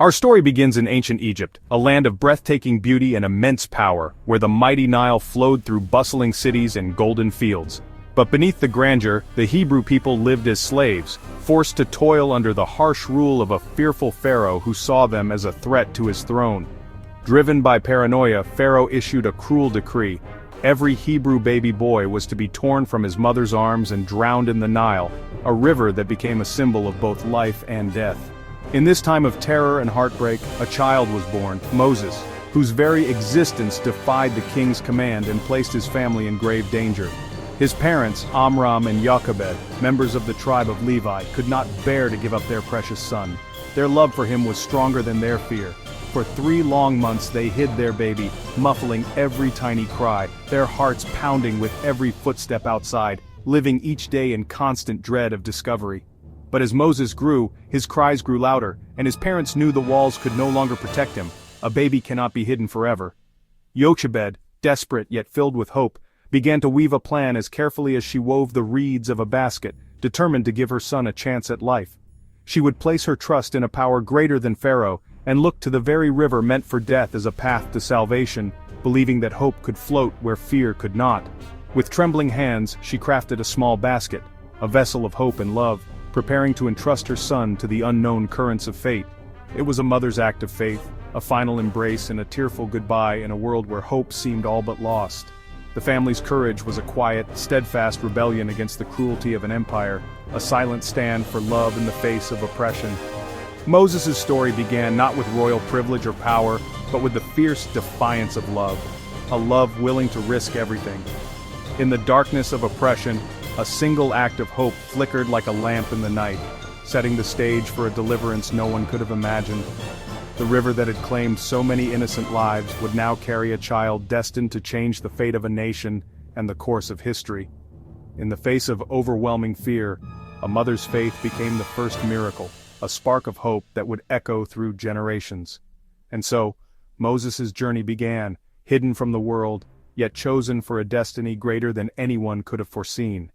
Our story begins in ancient Egypt, a land of breathtaking beauty and immense power, where the mighty Nile flowed through bustling cities and golden fields. But beneath the grandeur, the Hebrew people lived as slaves, forced to toil under the harsh rule of a fearful Pharaoh who saw them as a threat to his throne. Driven by paranoia, Pharaoh issued a cruel decree. Every Hebrew baby boy was to be torn from his mother's arms and drowned in the Nile, a river that became a symbol of both life and death. In this time of terror and heartbreak, a child was born, Moses, whose very existence defied the king's command and placed his family in grave danger. His parents, Amram and Jochebed, members of the tribe of Levi, could not bear to give up their precious son. Their love for him was stronger than their fear. For 3 long months they hid their baby, muffling every tiny cry, their hearts pounding with every footstep outside, living each day in constant dread of discovery. But as Moses grew, his cries grew louder, and his parents knew the walls could no longer protect him. A baby cannot be hidden forever. Jochebed, desperate yet filled with hope, began to weave a plan as carefully as she wove the reeds of a basket, determined to give her son a chance at life. She would place her trust in a power greater than Pharaoh, and look to the very river meant for death as a path to salvation, believing that hope could float where fear could not. With trembling hands, she crafted a small basket, a vessel of hope and love, preparing to entrust her son to the unknown currents of fate. It was a mother's act of faith, a final embrace and a tearful goodbye in a world where hope seemed all but lost. The family's courage was a quiet, steadfast rebellion against the cruelty of an empire, a silent stand for love in the face of oppression. Moses' story began not with royal privilege or power, but with the fierce defiance of love, a love willing to risk everything. In the darkness of oppression, a single act of hope flickered like a lamp in the night, setting the stage for a deliverance no one could have imagined. The river that had claimed so many innocent lives would now carry a child destined to change the fate of a nation and the course of history. In the face of overwhelming fear, a mother's faith became the first miracle, a spark of hope that would echo through generations. And so, Moses' journey began, hidden from the world, yet chosen for a destiny greater than anyone could have foreseen.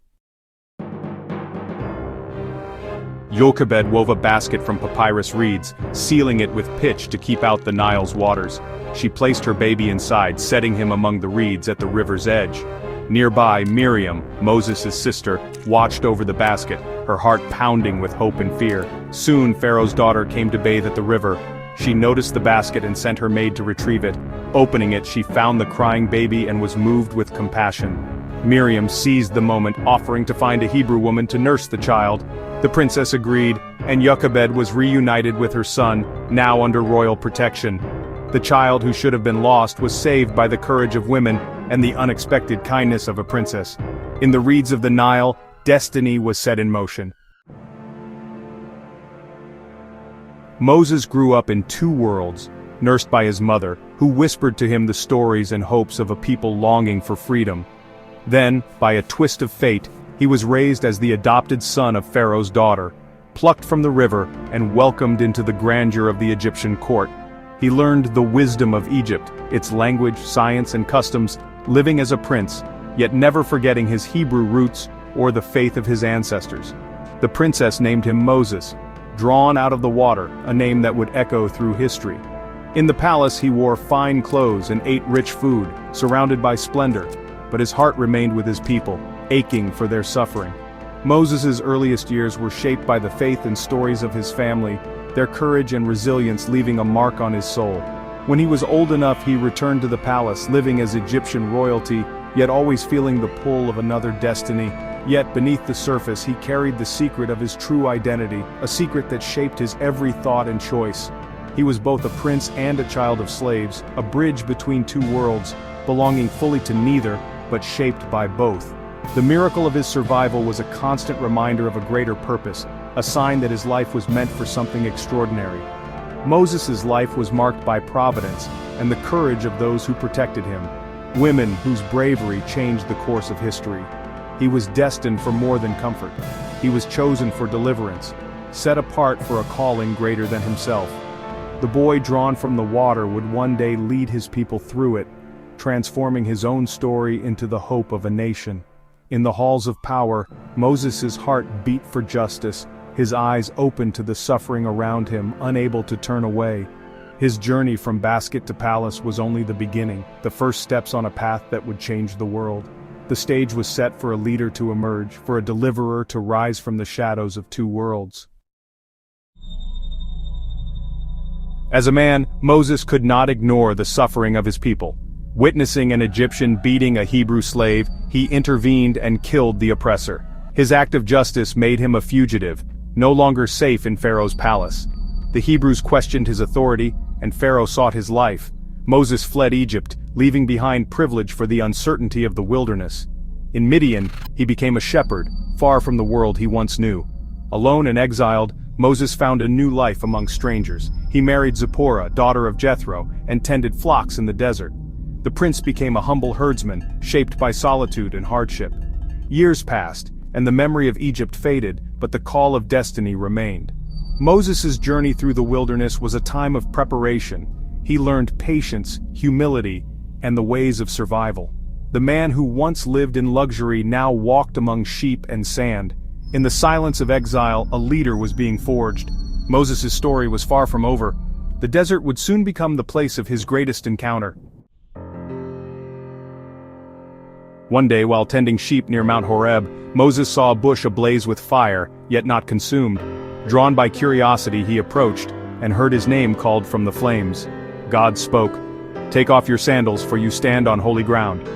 Jochebed wove a basket from papyrus reeds, sealing it with pitch to keep out the Nile's waters. She placed her baby inside, setting him among the reeds at the river's edge. Nearby, Miriam, Moses' sister, watched over the basket, her heart pounding with hope and fear. Soon Pharaoh's daughter came to bathe at the river. She noticed the basket and sent her maid to retrieve it. Opening it, she found the crying baby and was moved with compassion. Miriam seized the moment, offering to find a Hebrew woman to nurse the child. The princess agreed, and Jochebed was reunited with her son, now under royal protection. The child who should have been lost was saved by the courage of women and the unexpected kindness of a princess. In the reeds of the Nile, destiny was set in motion. Moses grew up in 2 worlds, nursed by his mother, who whispered to him the stories and hopes of a people longing for freedom. Then, by a twist of fate, he was raised as the adopted son of Pharaoh's daughter, plucked from the river and welcomed into the grandeur of the Egyptian court. He learned the wisdom of Egypt, its language, science, and customs, living as a prince, yet never forgetting his Hebrew roots or the faith of his ancestors. The princess named him Moses, drawn out of the water, a name that would echo through history. In the palace he wore fine clothes and ate rich food, surrounded by splendor, but his heart remained with his people, aching for their suffering. Moses' earliest years were shaped by the faith and stories of his family, their courage and resilience leaving a mark on his soul. When he was old enough, he returned to the palace, living as Egyptian royalty, yet always feeling the pull of another destiny. Yet beneath the surface he carried the secret of his true identity, a secret that shaped his every thought and choice. He was both a prince and a child of slaves, a bridge between 2 worlds, belonging fully to neither, but shaped by both. The miracle of his survival was a constant reminder of a greater purpose, a sign that his life was meant for something extraordinary. Moses' life was marked by providence and the courage of those who protected him, women whose bravery changed the course of history. He was destined for more than comfort. He was chosen for deliverance, set apart for a calling greater than himself. The boy drawn from the water would one day lead his people through it, transforming his own story into the hope of a nation. In the halls of power, Moses' heart beat for justice, his eyes open to the suffering around him, unable to turn away. His journey from basket to palace was only the beginning, the first steps on a path that would change the world. The stage was set for a leader to emerge, for a deliverer to rise from the shadows of two worlds. As a man, Moses could not ignore the suffering of his people. Witnessing an Egyptian beating a Hebrew slave, he intervened and killed the oppressor. His act of justice made him a fugitive, no longer safe in Pharaoh's palace. The Hebrews questioned his authority, and Pharaoh sought his life. Moses fled Egypt, leaving behind privilege for the uncertainty of the wilderness. In Midian, he became a shepherd, far from the world he once knew. Alone and exiled, Moses found a new life among strangers. He married Zipporah, daughter of Jethro, and tended flocks in the desert. The prince became a humble herdsman, shaped by solitude and hardship. Years passed, and the memory of Egypt faded, but the call of destiny remained. Moses' journey through the wilderness was a time of preparation. He learned patience, humility, and the ways of survival. The man who once lived in luxury now walked among sheep and sand. In the silence of exile, a leader was being forged. Moses' story was far from over. The desert would soon become the place of his greatest encounter. One day, while tending sheep near Mount Horeb, Moses saw a bush ablaze with fire, yet not consumed. Drawn by curiosity, he approached, and heard his name called from the flames. God spoke, "Take off your sandals, for you stand on holy ground."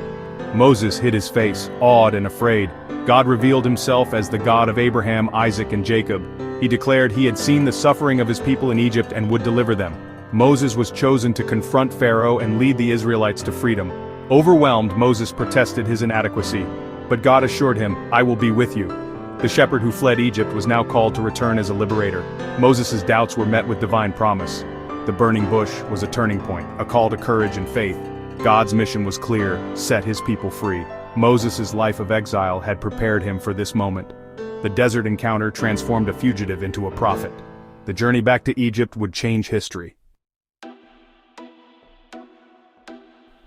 Moses hid his face, awed and afraid. God revealed himself as the God of Abraham, Isaac, and Jacob. He declared he had seen the suffering of his people in Egypt and would deliver them. Moses was chosen to confront Pharaoh and lead the Israelites to freedom. Overwhelmed, Moses protested his inadequacy. But God assured him, "I will be with you." The shepherd who fled Egypt was now called to return as a liberator. Moses' doubts were met with divine promise. The burning bush was a turning point, a call to courage and faith. God's mission was clear: set his people free. Moses' life of exile had prepared him for this moment. The desert encounter transformed a fugitive into a prophet. The journey back to Egypt would change history.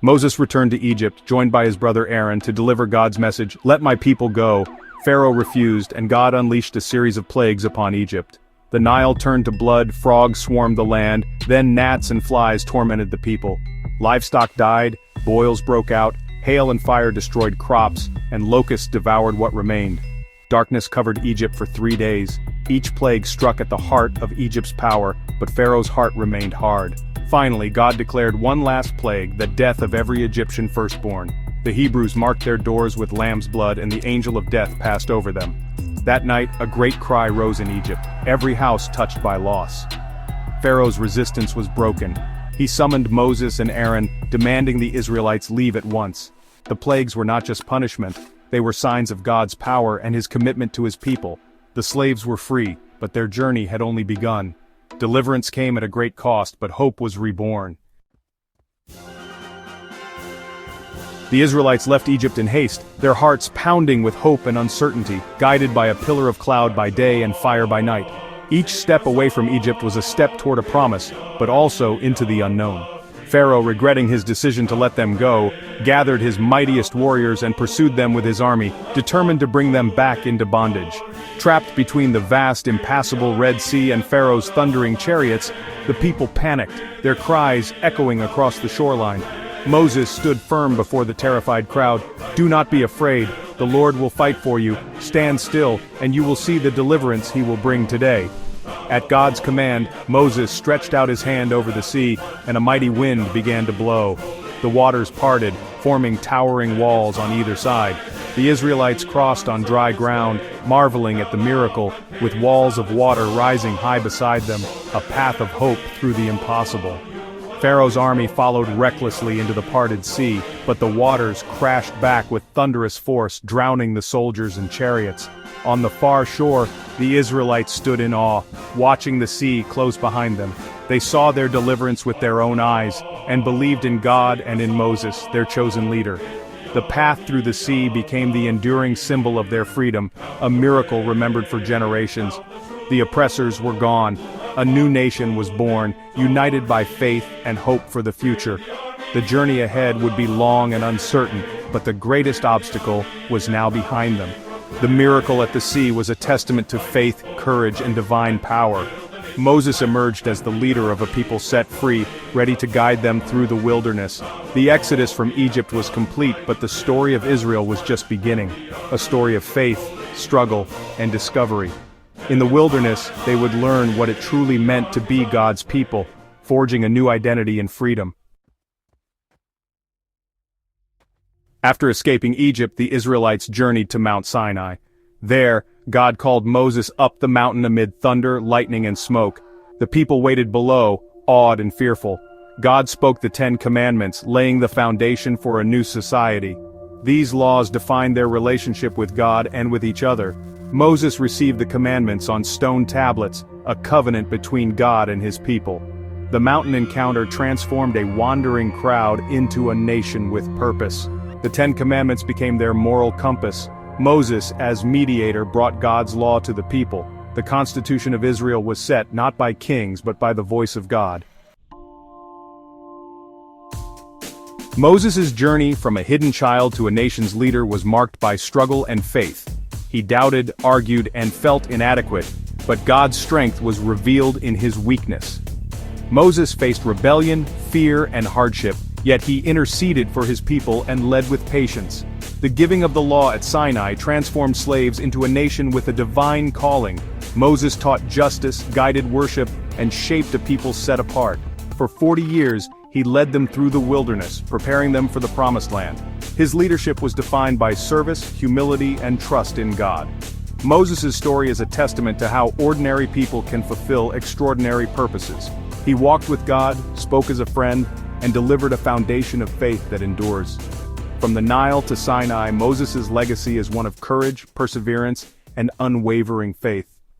Moses returned to Egypt, joined by his brother Aaron, to deliver God's message, "Let my people go." Pharaoh refused, and God unleashed a series of plagues upon Egypt. The Nile turned to blood, frogs swarmed the land, then gnats and flies tormented the people. Livestock died, boils broke out, hail and fire destroyed crops, and locusts devoured what remained. Darkness covered Egypt for 3 days. Each plague struck at the heart of Egypt's power, but Pharaoh's heart remained hard. Finally, God declared one last plague, the death of every Egyptian firstborn. The Hebrews marked their doors with lamb's blood, and the angel of death passed over them. That night, a great cry rose in Egypt, every house touched by loss. Pharaoh's resistance was broken. He summoned Moses and Aaron, demanding the Israelites leave at once. The plagues were not just punishment, they were signs of God's power and his commitment to his people. The slaves were free, but their journey had only begun. Deliverance came at a great cost, but hope was reborn. The Israelites left Egypt in haste, their hearts pounding with hope and uncertainty, guided by a pillar of cloud by day and fire by night. Each step away from Egypt was a step toward a promise, but also into the unknown. Pharaoh, regretting his decision to let them go, gathered his mightiest warriors and pursued them with his army, determined to bring them back into bondage. Trapped between the vast, impassable Red Sea and Pharaoh's thundering chariots, the people panicked, their cries echoing across the shoreline. Moses stood firm before the terrified crowd. "Do not be afraid, the Lord will fight for you. Stand still, and you will see the deliverance he will bring today." At God's command, Moses stretched out his hand over the sea, and a mighty wind began to blow. The waters parted, forming towering walls on either side. The Israelites crossed on dry ground, marveling at the miracle, with walls of water rising high beside them, a path of hope through the impossible. Pharaoh's army followed recklessly into the parted sea, but the waters crashed back with thunderous force, drowning the soldiers and chariots. On the far shore, the Israelites stood in awe, watching the sea close behind them. They saw their deliverance with their own eyes, and believed in God and in Moses, their chosen leader. The path through the sea became the enduring symbol of their freedom, a miracle remembered for generations. The oppressors were gone. A new nation was born, united by faith and hope for the future. The journey ahead would be long and uncertain, but the greatest obstacle was now behind them. The miracle at the sea was a testament to faith, courage, and divine power. Moses emerged as the leader of a people set free, ready to guide them through the wilderness. The exodus from Egypt was complete, but the story of Israel was just beginning. A story of faith, struggle, and discovery. In the wilderness, they would learn what it truly meant to be God's people, forging a new identity in freedom. After escaping Egypt, the Israelites journeyed to Mount Sinai. There, God called Moses up the mountain amid thunder, lightning, and smoke. The people waited below, awed and fearful. God spoke the 10 Commandments, laying the foundation for a new society. These laws defined their relationship with God and with each other. Moses received the commandments on stone tablets, a covenant between God and his people. The mountain encounter transformed a wandering crowd into a nation with purpose. The 10 Commandments became their moral compass. Moses, as mediator, brought God's law to the people. The Constitution of Israel was set not by kings but by the voice of God. Moses' journey from a hidden child to a nation's leader was marked by struggle and faith. He doubted, argued, and felt inadequate, but God's strength was revealed in his weakness. Moses faced rebellion, fear, and hardship, yet he interceded for his people and led with patience. The giving of the law at Sinai transformed slaves into a nation with a divine calling. Moses taught justice, guided worship, and shaped a people set apart. For 40 years, he led them through the wilderness, preparing them for the promised land. His leadership was defined by service, humility, and trust in God. Moses' story is a testament to how ordinary people can fulfill extraordinary purposes. He walked with God, spoke as a friend, and delivered a foundation of faith that endures. From the Nile to Sinai, Moses' legacy is one of courage, perseverance, and unwavering faith.